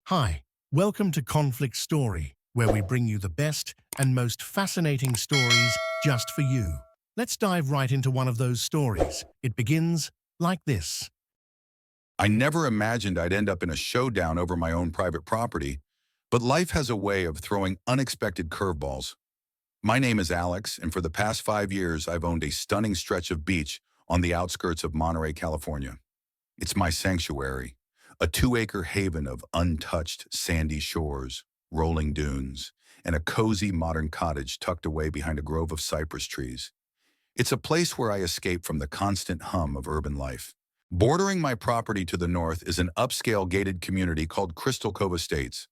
Hi, welcome to Conflict Story, where we bring you the best and most fascinating stories just for you. Let's dive right into one of those stories. It begins like this. I never imagined I'd end up in a showdown over my own private property, but life has a way of throwing unexpected curveballs. My name is Alex, and for the past 5 years, I've owned a stunning stretch of beach on the outskirts of Monterey, California. It's my sanctuary, a 2-acre haven of untouched sandy shores, rolling dunes, and a cozy modern cottage tucked away behind a grove of cypress trees. It's a place where I escape from the constant hum of urban life. Bordering my property to the north is an upscale gated community called Crystal Cove Estates.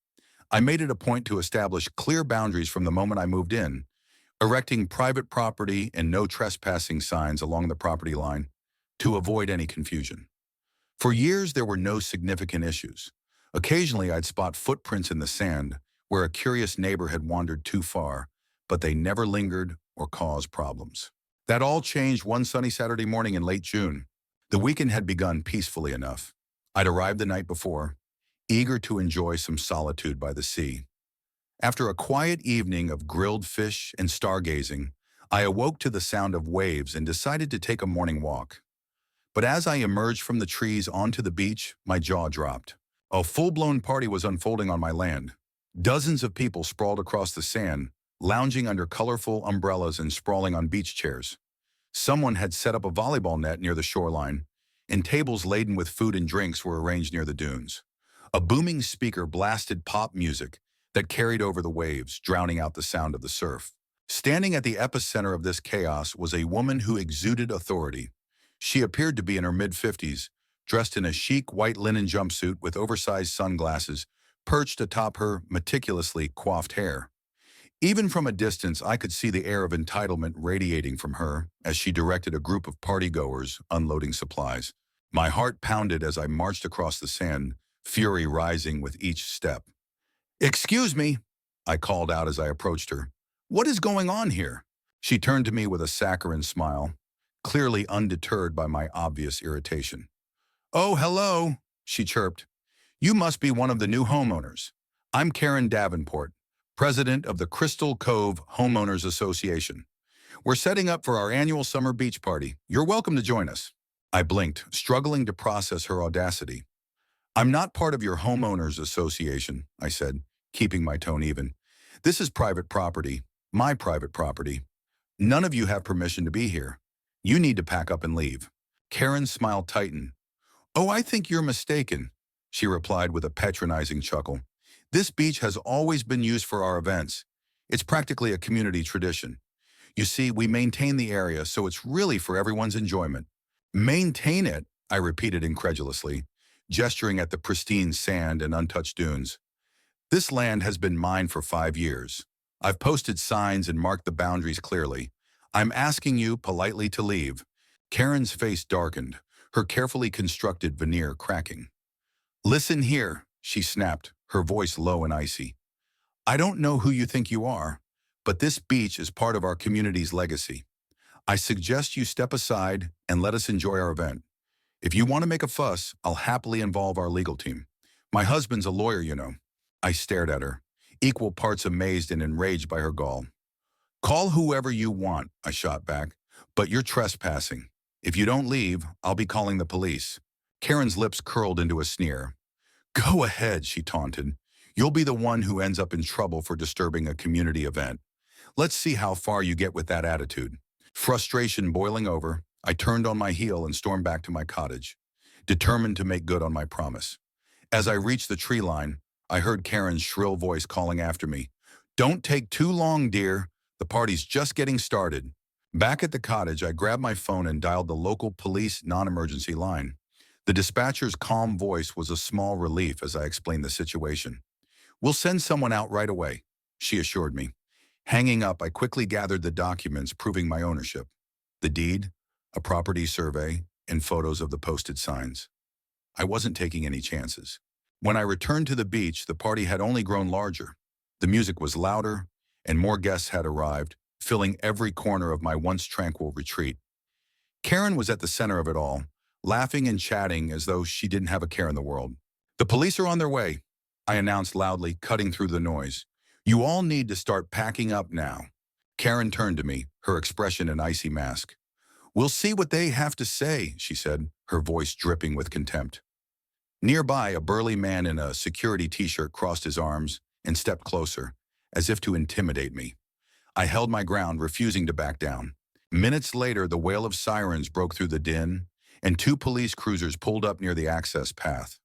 I made it a point to establish clear boundaries from the moment I moved in, erecting private property and no trespassing signs along the property line to avoid any confusion. For years, there were no significant issues. Occasionally, I'd spot footprints in the sand where a curious neighbor had wandered too far, but they never lingered or caused problems. That all changed one sunny Saturday morning in late June. The weekend had begun peacefully enough. I'd arrived the night before, eager to enjoy some solitude by the sea. After a quiet evening of grilled fish and stargazing, I awoke to the sound of waves and decided to take a morning walk. But as I emerged from the trees onto the beach, my jaw dropped. A full-blown party was unfolding on my land. Dozens of people sprawled across the sand, lounging under colorful umbrellas and sprawling on beach chairs. Someone had set up a volleyball net near the shoreline, and tables laden with food and drinks were arranged near the dunes. A booming speaker blasted pop music that carried over the waves, drowning out the sound of the surf. Standing at the epicenter of this chaos was a woman who exuded authority. She appeared to be in her mid-50s, dressed in a chic white linen jumpsuit with oversized sunglasses perched atop her meticulously coiffed hair. Even from a distance, I could see the air of entitlement radiating from her as she directed a group of partygoers unloading supplies. My heart pounded as I marched across the sand, fury rising with each step. "Excuse me," I called out as I approached her. "What is going on here?" She turned to me with a saccharine smile, clearly undeterred by my obvious irritation. "Oh, hello," she chirped. "You must be one of the new homeowners. I'm Karen Davenport, president of the Crystal Cove Homeowners Association. We're setting up for our annual summer beach party. You're welcome to join us." I blinked, struggling to process her audacity. "I'm not part of your homeowners association," I said, keeping my tone even. "This is private property, my private property. None of you have permission to be here. You need to pack up and leave." Karen's smile tightened. "Oh, I think you're mistaken," she replied with a patronizing chuckle. "This beach has always been used for our events. It's practically a community tradition. You see, we maintain the area, so it's really for everyone's enjoyment." "Maintain it?" I repeated incredulously, gesturing at the pristine sand and untouched dunes. "This land has been mine for 5 years. I've posted signs and marked the boundaries clearly. I'm asking you politely to leave." Karen's face darkened, her carefully constructed veneer cracking. "Listen here," she snapped, her voice low and icy. "I don't know who you think you are, but this beach is part of our community's legacy. I suggest you step aside and let us enjoy our event. If you want to make a fuss, I'll happily involve our legal team. My husband's a lawyer, you know." I stared at her, equal parts amazed and enraged by her gall. "Call whoever you want," I shot back, "but you're trespassing. If you don't leave, I'll be calling the police." Karen's lips curled into a sneer. "Go ahead," she taunted. "You'll be the one who ends up in trouble for disturbing a community event. Let's see how far you get with that attitude." Frustration boiling over, I turned on my heel and stormed back to my cottage, determined to make good on my promise. As I reached the tree line, I heard Karen's shrill voice calling after me. "Don't take too long, dear. The party's just getting started." Back at the cottage, I grabbed my phone and dialed the local police non-emergency line. The dispatcher's calm voice was a small relief as I explained the situation. "We'll send someone out right away," she assured me. Hanging up, I quickly gathered the documents proving my ownership: the deed, a property survey, and photos of the posted signs. I wasn't taking any chances. When I returned to the beach, the party had only grown larger. The music was louder, and more guests had arrived, filling every corner of my once tranquil retreat. Karen was at the center of it all, laughing and chatting as though she didn't have a care in the world. "The police are on their way. I announced loudly, cutting through the noise. You all need to start packing up now. Karen turned to me, her expression an icy mask. We'll see what they have to say, she said, her voice dripping with contempt. Nearby, a burly man in a security t-shirt crossed his arms and stepped closer, as if to intimidate me. I held my ground, refusing to back down. Minutes later, the wail of sirens broke through the din, and 2 police cruisers pulled up near the access path.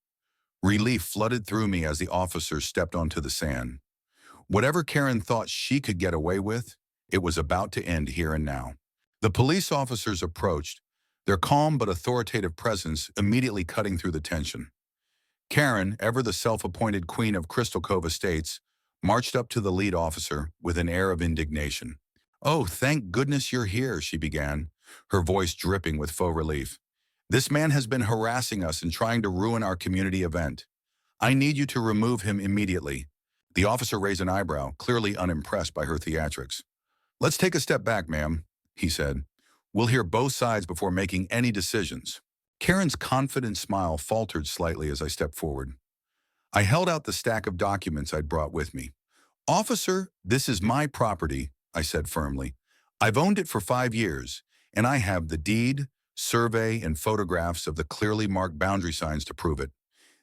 Relief flooded through me as the officers stepped onto the sand. Whatever Karen thought she could get away with, it was about to end here and now. The police officers approached, their calm but authoritative presence immediately cutting through the tension. Karen, ever the self-appointed queen of Crystal Cove Estates, marched up to the lead officer with an air of indignation. "Oh, thank goodness you're here," she began, her voice dripping with faux relief. "This man has been harassing us and trying to ruin our community event. I need you to remove him immediately." The officer raised an eyebrow, clearly unimpressed by her theatrics. "Let's take a step back, ma'am," he said. "We'll hear both sides before making any decisions." Karen's confident smile faltered slightly as I stepped forward. I held out the stack of documents I'd brought with me. "Officer, this is my property," I said firmly. "I've owned it for 5 years, and I have the deed, survey, and photographs of the clearly marked boundary signs to prove it.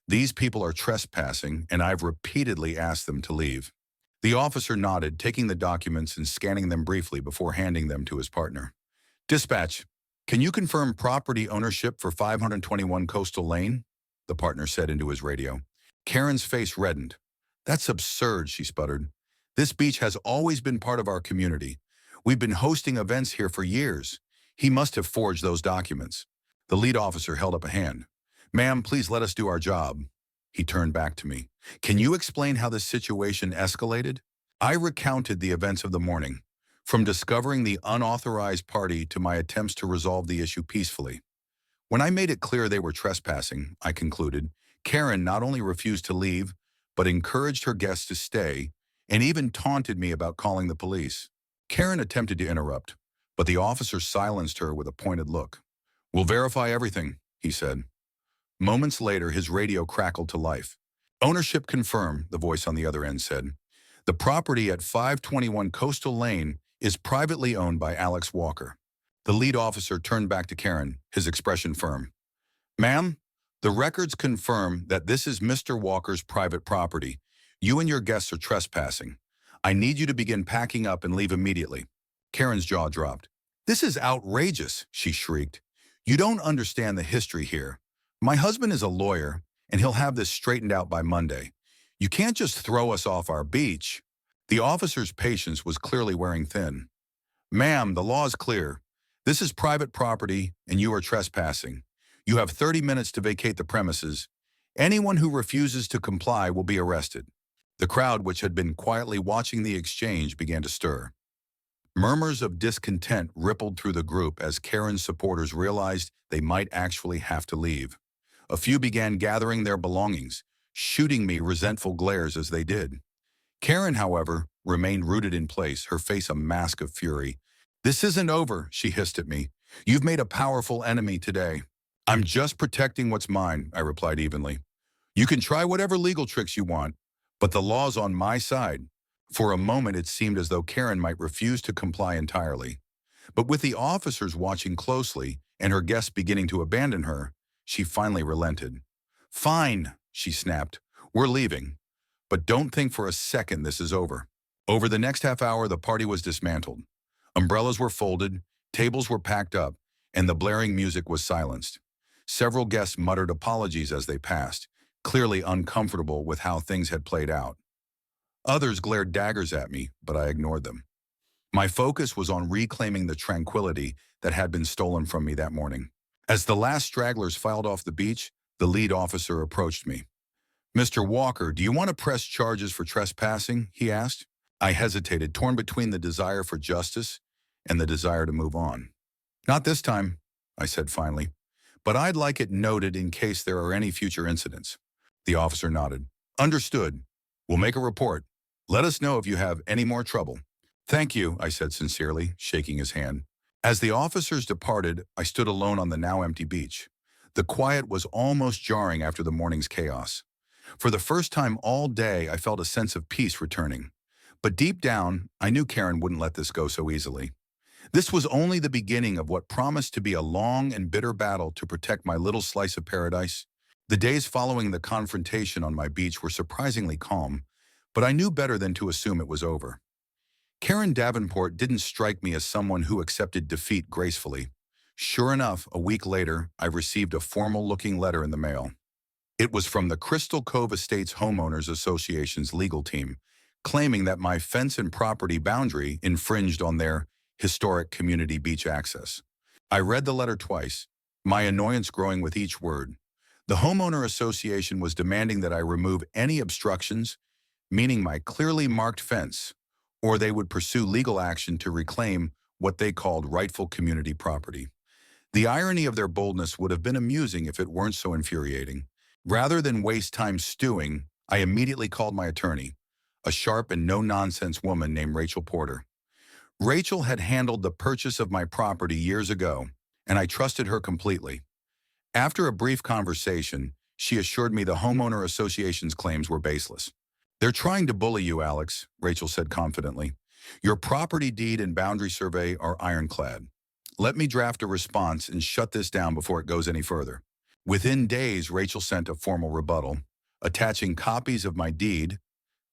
These people are trespassing, and I've repeatedly asked them to leave." The officer nodded, taking the documents and scanning them briefly before handing them to his partner. "Dispatch, can you confirm property ownership for 521 Coastal Lane?" the partner said into his radio. Karen's face reddened. "That's absurd," she sputtered. "This beach has always been part of our community. We've been hosting events here for years. He must have forged those documents." The lead officer held up a hand. "Ma'am, please let us do our job." He turned back to me. "Can you explain how this situation escalated?" I recounted the events of the morning, from discovering the unauthorized party to my attempts to resolve the issue peacefully. When I made it clear they were trespassing, I concluded, Karen not only refused to leave, but encouraged her guests to stay, and even taunted me about calling the police. Karen attempted to interrupt, but the officer silenced her with a pointed look. "We'll verify everything," he said. Moments later, his radio crackled to life. "Ownership confirmed," the voice on the other end said. "The property at 521 Coastal Lane is privately owned by Alex Walker." The lead officer turned back to Karen, his expression firm. "Ma'am, the records confirm that this is Mr. Walker's private property. You and your guests are trespassing. I need you to begin packing up and leave immediately." Karen's jaw dropped. "This is outrageous," she shrieked. "You don't understand the history here. My husband is a lawyer, and he'll have this straightened out by Monday. You can't just throw us off our beach." The officer's patience was clearly wearing thin. "Ma'am, the law is clear. This is private property, and you are trespassing. You have 30 minutes to vacate the premises. Anyone who refuses to comply will be arrested." The crowd, which had been quietly watching the exchange, began to stir. Murmurs of discontent rippled through the group as Karen's supporters realized they might actually have to leave. A few began gathering their belongings, shooting me resentful glares as they did. Karen, however, remained rooted in place, her face a mask of fury. "This isn't over," she hissed at me. "You've made a powerful enemy today." "I'm just protecting what's mine," I replied evenly. "You can try whatever legal tricks you want, but the law's on my side." For a moment, it seemed as though Karen might refuse to comply entirely. But with the officers watching closely and her guests beginning to abandon her, she finally relented. "Fine," she snapped. "We're leaving. But don't think for a second this is over." Over the next half hour, the party was dismantled. Umbrellas were folded, tables were packed up, and the blaring music was silenced. Several guests muttered apologies as they passed, clearly uncomfortable with how things had played out. Others glared daggers at me, but I ignored them. My focus was on reclaiming the tranquility that had been stolen from me that morning. As the last stragglers filed off the beach, the lead officer approached me. "Mr. Walker, do you want to press charges for trespassing?" he asked. I hesitated, torn between the desire for justice and the desire to move on. "Not this time," I said finally, "but I'd like it noted in case there are any future incidents." The officer nodded. "Understood. We'll make a report. Let us know if you have any more trouble." "Thank you," I said sincerely, shaking his hand. As the officers departed, I stood alone on the now empty beach. The quiet was almost jarring after the morning's chaos. For the first time all day, I felt a sense of peace returning. But deep down, I knew Karen wouldn't let this go so easily. This was only the beginning of what promised to be a long and bitter battle to protect my little slice of paradise. The days following the confrontation on my beach were surprisingly calm, but I knew better than to assume it was over. Karen Davenport didn't strike me as someone who accepted defeat gracefully. Sure enough, a week later, I received a formal-looking letter in the mail. It was from the Crystal Cove Estates Homeowners Association's legal team, claiming that my fence and property boundary infringed on their historic community beach access. I read the letter twice, my annoyance growing with each word. The homeowner association was demanding that I remove any obstructions, meaning my clearly marked fence, or they would pursue legal action to reclaim what they called rightful community property. The irony of their boldness would have been amusing if it weren't so infuriating. Rather than waste time stewing, I immediately called my attorney, a sharp and no-nonsense woman named Rachel Porter. Rachel had handled the purchase of my property years ago, and I trusted her completely. After a brief conversation, she assured me the homeowner association's claims were baseless. "They're trying to bully you, Alex," Rachel said confidently. "Your property deed and boundary survey are ironclad. Let me draft a response and shut this down before it goes any further." Within days, Rachel sent a formal rebuttal, attaching copies of my deed,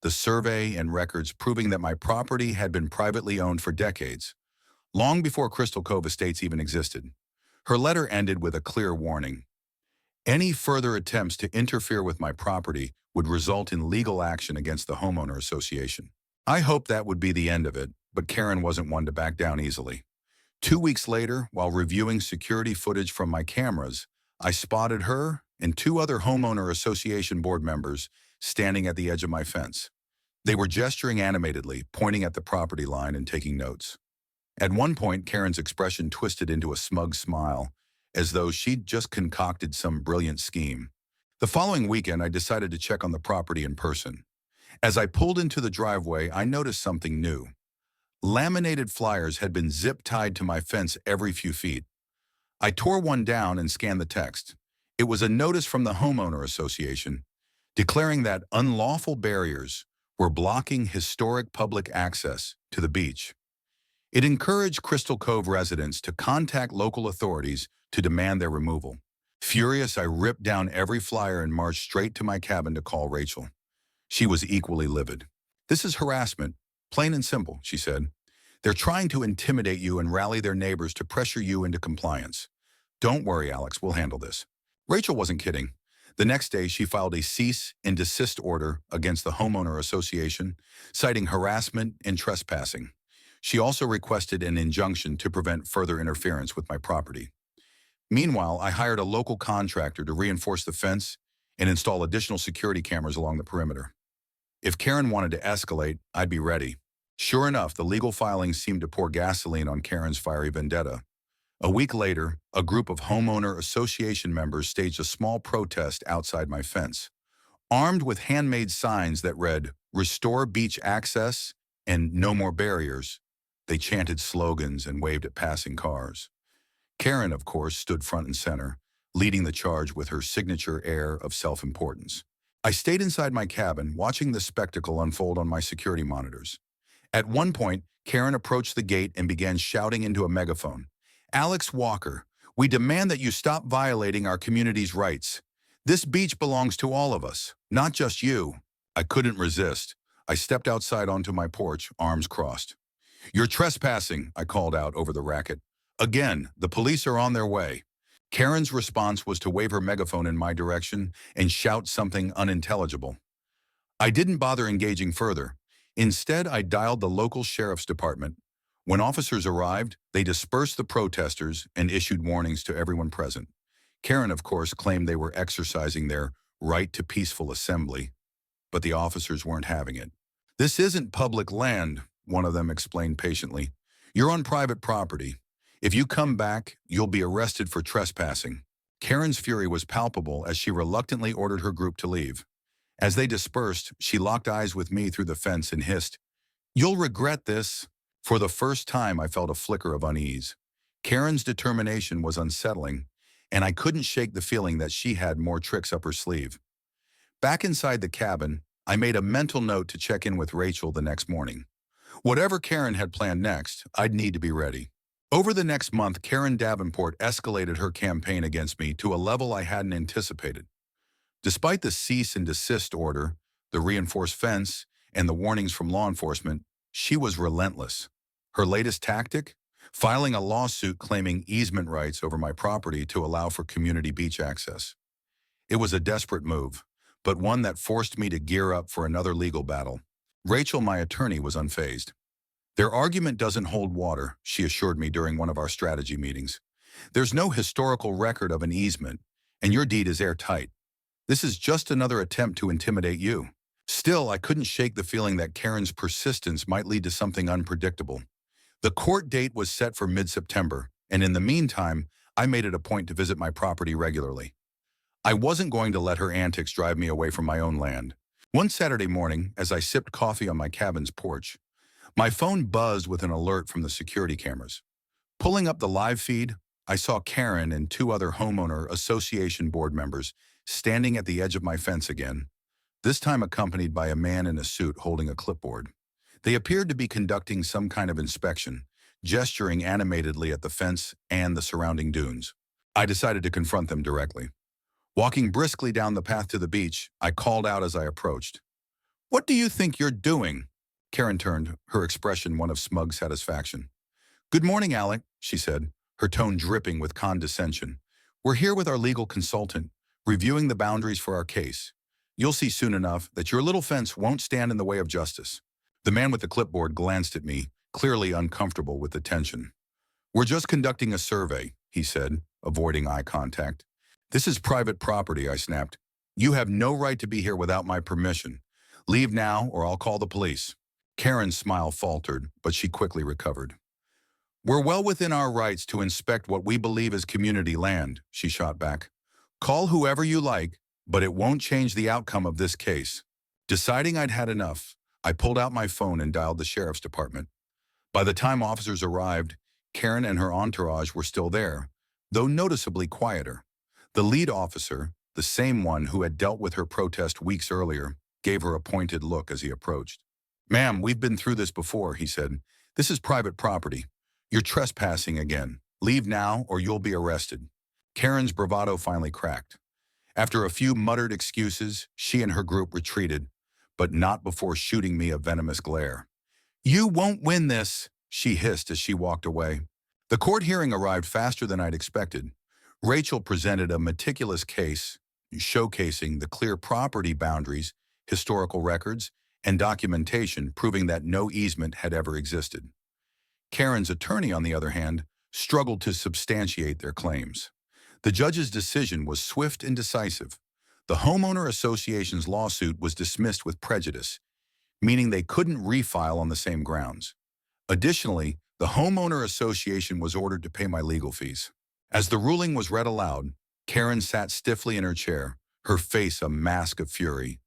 the survey, and records proving that my property had been privately owned for decades, long before Crystal Cove Estates even existed. Her letter ended with a clear warning. Any further attempts to interfere with my property would result in legal action against the homeowner association. I hoped that would be the end of it, but Karen wasn't one to back down easily. 2 weeks later, while reviewing security footage from my cameras, I spotted her and two other homeowner association board members standing at the edge of my fence. They were gesturing animatedly, pointing at the property line and taking notes. At one point, Karen's expression twisted into a smug smile, as though she'd just concocted some brilliant scheme. The following weekend, I decided to check on the property in person. As I pulled into the driveway, I noticed something new. Laminated flyers had been zip-tied to my fence every few feet. I tore one down and scanned the text. It was a notice from the homeowner association, declaring that unlawful barriers were blocking historic public access to the beach. It encouraged Crystal Cove residents to contact local authorities to demand their removal. Furious, I ripped down every flyer and marched straight to my cabin to call Rachel. She was equally livid. "This is harassment, plain and simple," she said. "They're trying to intimidate you and rally their neighbors to pressure you into compliance. Don't worry, Alex, we'll handle this." Rachel wasn't kidding. The next day, she filed a cease and desist order against the homeowner association, citing harassment and trespassing. She also requested an injunction to prevent further interference with my property. Meanwhile, I hired a local contractor to reinforce the fence and install additional security cameras along the perimeter. If Karen wanted to escalate, I'd be ready. Sure enough, the legal filings seemed to pour gasoline on Karen's fiery vendetta. A week later, a group of homeowner association members staged a small protest outside my fence. Armed with handmade signs that read, "Restore beach access" and "No more barriers," they chanted slogans and waved at passing cars. Karen, of course, stood front and center, leading the charge with her signature air of self-importance. I stayed inside my cabin, watching the spectacle unfold on my security monitors. At one point, Karen approached the gate and began shouting into a megaphone, "Alex Walker, we demand that you stop violating our community's rights. This beach belongs to all of us, not just you." I couldn't resist. I stepped outside onto my porch, arms crossed. "You're trespassing," I called out over the racket. "Again, the police are on their way." Karen's response was to wave her megaphone in my direction and shout something unintelligible. I didn't bother engaging further. Instead, I dialed the local sheriff's department. When officers arrived, they dispersed the protesters and issued warnings to everyone present. Karen, of course, claimed they were exercising their right to peaceful assembly, but the officers weren't having it. "This isn't public land," one of them explained patiently. "You're on private property. If you come back, you'll be arrested for trespassing." Karen's fury was palpable as she reluctantly ordered her group to leave. As they dispersed, she locked eyes with me through the fence and hissed, "You'll regret this." For the first time, I felt a flicker of unease. Karen's determination was unsettling, and I couldn't shake the feeling that she had more tricks up her sleeve. Back inside the cabin, I made a mental note to check in with Rachel the next morning. Whatever Karen had planned next, I'd need to be ready. Over the next month, Karen Davenport escalated her campaign against me to a level I hadn't anticipated. Despite the cease and desist order, the reinforced fence, and the warnings from law enforcement, she was relentless. Her latest tactic? Filing a lawsuit claiming easement rights over my property to allow for community beach access. It was a desperate move, but one that forced me to gear up for another legal battle. Rachel, my attorney, was unfazed. Their argument doesn't hold water, she assured me during one of our strategy meetings. There's no historical record of an easement, and your deed is airtight. This is just another attempt to intimidate you. Still, I couldn't shake the feeling that Karen's persistence might lead to something unpredictable. The court date was set for mid-September, and in the meantime, I made it a point to visit my property regularly. I wasn't going to let her antics drive me away from my own land. One Saturday morning, as I sipped coffee on my cabin's porch, my phone buzzed with an alert from the security cameras. Pulling up the live feed, I saw Karen and two other homeowner association board members standing at the edge of my fence again, this time accompanied by a man in a suit holding a clipboard. They appeared to be conducting some kind of inspection, gesturing animatedly at the fence and the surrounding dunes. I decided to confront them directly. Walking briskly down the path to the beach, I called out as I approached. "What do you think you're doing?" Karen turned, her expression one of smug satisfaction. "Good morning, Alec," she said, her tone dripping with condescension. "We're here with our legal consultant, reviewing the boundaries for our case. You'll see soon enough that your little fence won't stand in the way of justice." The man with the clipboard glanced at me, clearly uncomfortable with the tension. "We're just conducting a survey," he said, avoiding eye contact. "This is private property," I snapped. "You have no right to be here without my permission. Leave now or I'll call the police." Karen's smile faltered, but she quickly recovered. "We're well within our rights to inspect what we believe is community land," she shot back. "Call whoever you like, but it won't change the outcome of this case." Deciding I'd had enough, I pulled out my phone and dialed the sheriff's department. By the time officers arrived, Karen and her entourage were still there, though noticeably quieter. The lead officer, the same one who had dealt with her protest weeks earlier, gave her a pointed look as he approached. "Ma'am, we've been through this before," he said. "This is private property. You're trespassing again. Leave now or you'll be arrested." Karen's bravado finally cracked. After a few muttered excuses, she and her group retreated, but not before shooting me a venomous glare. "You won't win this," she hissed as she walked away. The court hearing arrived faster than I'd expected. Rachel presented a meticulous case, showcasing the clear property boundaries, historical records, and documentation proving that no easement had ever existed. Karen's attorney, on the other hand, struggled to substantiate their claims. The judge's decision was swift and decisive. The homeowner association's lawsuit was dismissed with prejudice, meaning they couldn't refile on the same grounds. Additionally, the homeowner association was ordered to pay my legal fees. As the ruling was read aloud, Karen sat stiffly in her chair, her face a mask of fury.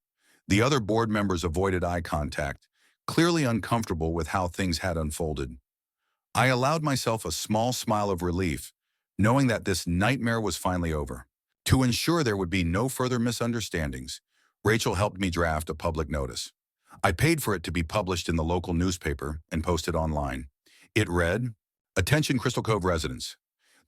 The other board members avoided eye contact, clearly uncomfortable with how things had unfolded. I allowed myself a small smile of relief, knowing that this nightmare was finally over. To ensure there would be no further misunderstandings, Rachel helped me draft a public notice. I paid for it to be published in the local newspaper and posted online. It read, "Attention Crystal Cove residents.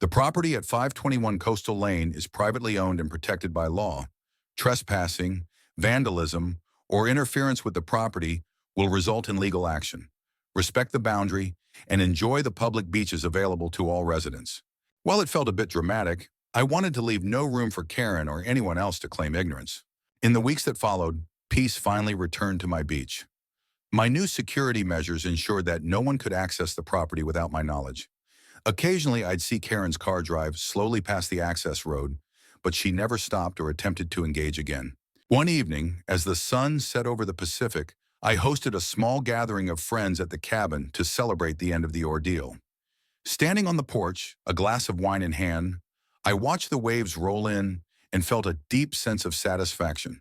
The property at 521 Coastal Lane is privately owned and protected by law. Trespassing, vandalism, or interference with the property will result in legal action. Respect the boundary and enjoy the public beaches available to all residents." While it felt a bit dramatic, I wanted to leave no room for Karen or anyone else to claim ignorance. In the weeks that followed, peace finally returned to my beach. My new security measures ensured that no one could access the property without my knowledge. Occasionally, I'd see Karen's car drive slowly past the access road, but she never stopped or attempted to engage again. One evening, as the sun set over the Pacific, I hosted a small gathering of friends at the cabin to celebrate the end of the ordeal. Standing on the porch, a glass of wine in hand, I watched the waves roll in and felt a deep sense of satisfaction.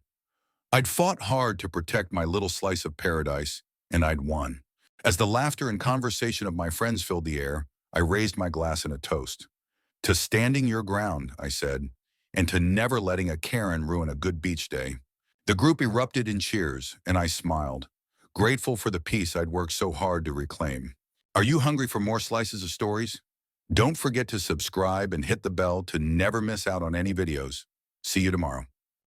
I'd fought hard to protect my little slice of paradise, and I'd won. As the laughter and conversation of my friends filled the air, I raised my glass in a toast. "To standing your ground," I said, "and to never letting a Karen ruin a good beach day." The group erupted in cheers, and I smiled, grateful for the peace I'd worked so hard to reclaim. Are you hungry for more slices of stories? Don't forget to subscribe and hit the bell to never miss out on any videos. See you tomorrow.